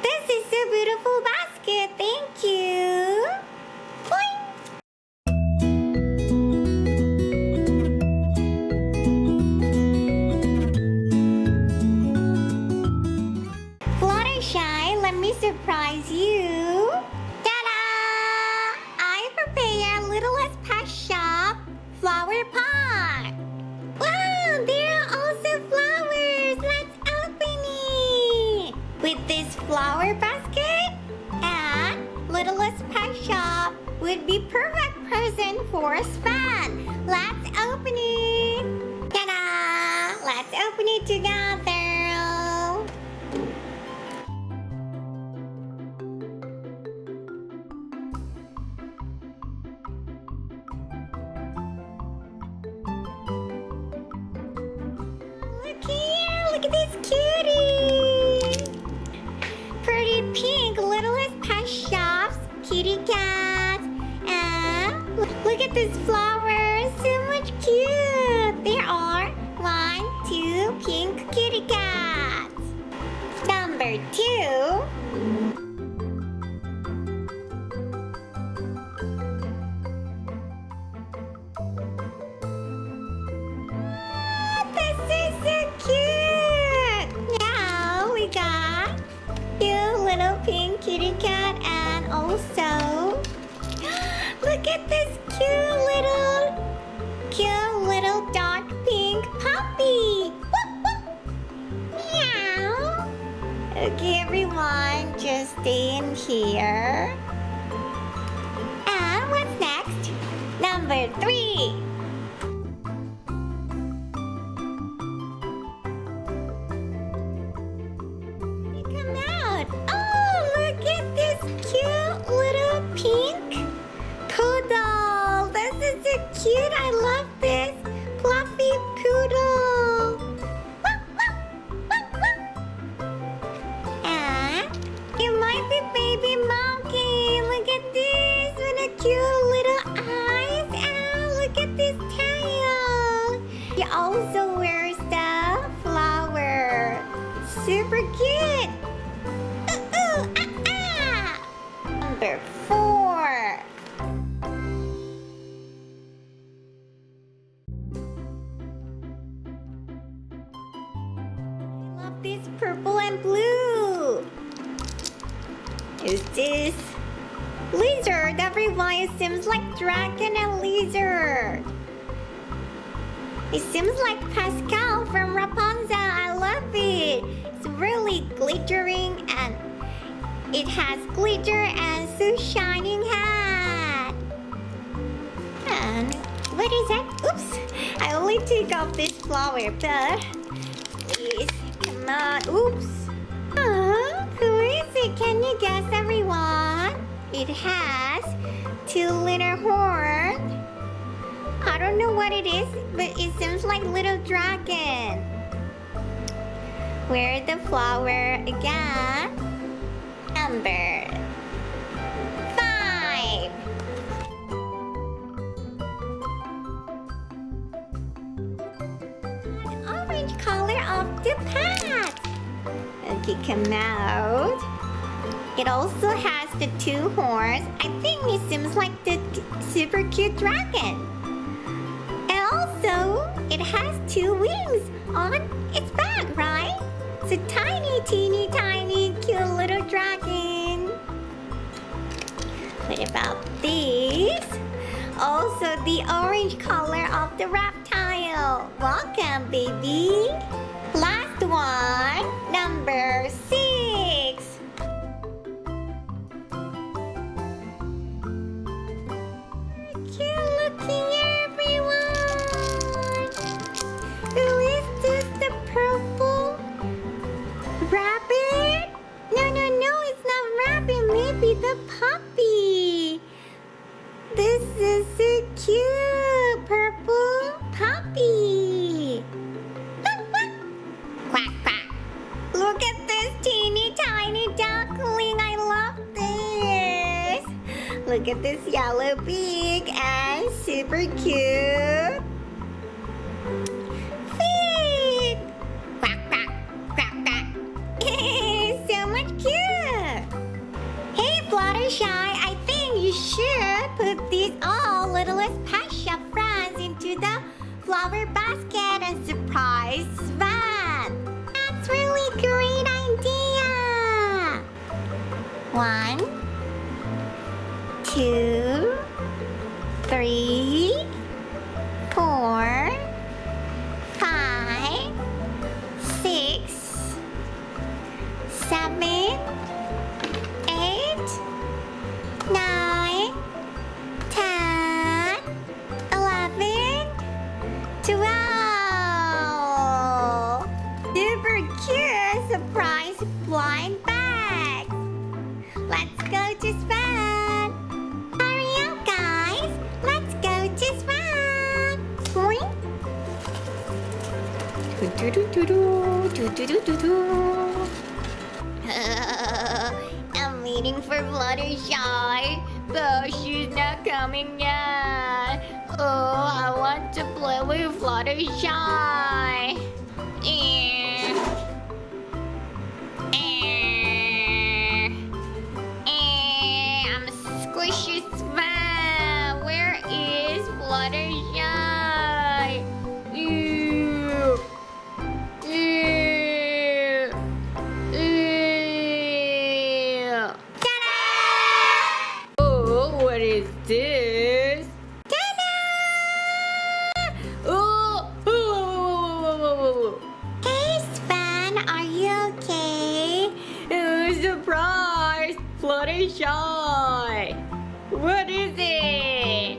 This is a beautiful basket. Thank you. Boing. Fluttershy, let me surprise you. Ta-da! I prepared Littlest Pet Shop Flower Pot. Wow, there are also flowers. Let's open it. With this flower basket and Littlest Pet Shop would be perfect present for Sven. Let's open it. Ta-da! Let's open it together. Look here, look at this cutie. Pretty pink Littlest Pet Shop's kitty cat. And look at this flower, so much cute. There are 1, 2 pink kitty cats. Number 2. This is so cute! Now we got 2 little pink kitty cat and also look at this cute little dark pink puppy. Whoop, whoop. Meow. Okay, everyone, just stay in here. And what's next? Number 3. Come out. Oh, look at this cute little pink poodle. This is so cute. I love this fluffy poodle. Wah, wah, wah, wah. And it might be baby monkey. Look at this with a cute little eyes. And look at this tail. He also wears the flower. Super cute. Number 4. I love this purple and blue. Is this lizard? Everyone, it seems like dragon and lizard. It seems like Pascal from Rapunzel. I love it. It's really glittering and it has glitter and so shining hat. And what is that? Oops! I only took off this flower, but please, come on. Oops! Who is it? Can you guess, everyone? It has 2 little horns. I don't know what it is, but it seems like little dragon. Where's the flower again? Number 5. An orange color of the pet. Okay, come out. It also has the 2 horns. I think it seems like the super cute dragon. And also, it has 2 wings on its back, right? It's a tiny, teeny, tiny, cute little dragon. What about this? Also, the orange color of the reptile. Welcome, baby. Last one, number 6. Cute looking, everyone. Who is this? The purple rabbit? No, it's not rabbit. Maybe the puppy. This is so cute. Purple puppy. Quack, quack. Look at this teeny tiny duckling. I love this. Look at this yellow beak and super cute feet. Quack, quack, quack, quack. So much cute. Fluttershy, I think you should put these all Littlest pet shop friends into the flower basket and surprise Sven. That's really great idea. 1, 2, 3, 4, 5, 6, 7, 8, 9, 10, 11, 12. Super cute surprise blind bags. Let's go to Sven. Hurry up, guys. Let's go to Sven. Boing. I'm waiting for Fluttershy, but she's not coming yet. Oh, I want to play with Fluttershy. I'm squishy Sven. Where is Fluttershy? Ew. Ew. Ew. Ta-da! Oh, what is this? Ta-da! Oh! Hey, Sven, are you okay? Surprise! Fluttershy! What is it?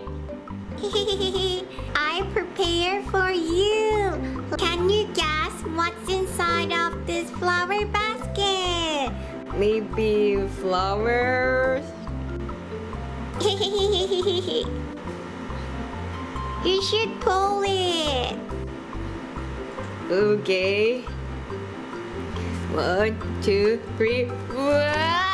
I prepared for you. Can you guess what's inside of this flower basket? Maybe flowers? You should pull it. Okay. 1, 2, 3. Wow!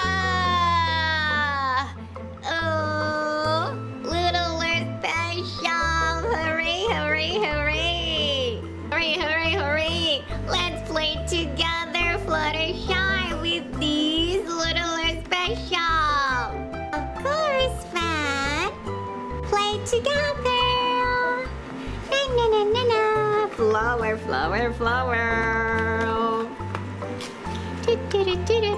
Oh, Littlest special! Hooray, hooray, hooray! Hooray, hooray, hooray! Let's play together, Fluttershy, with these Littlest special. Of course, Sven. Play together. Na na na na na. Flower, flower, flower. Do, do, do, do, do.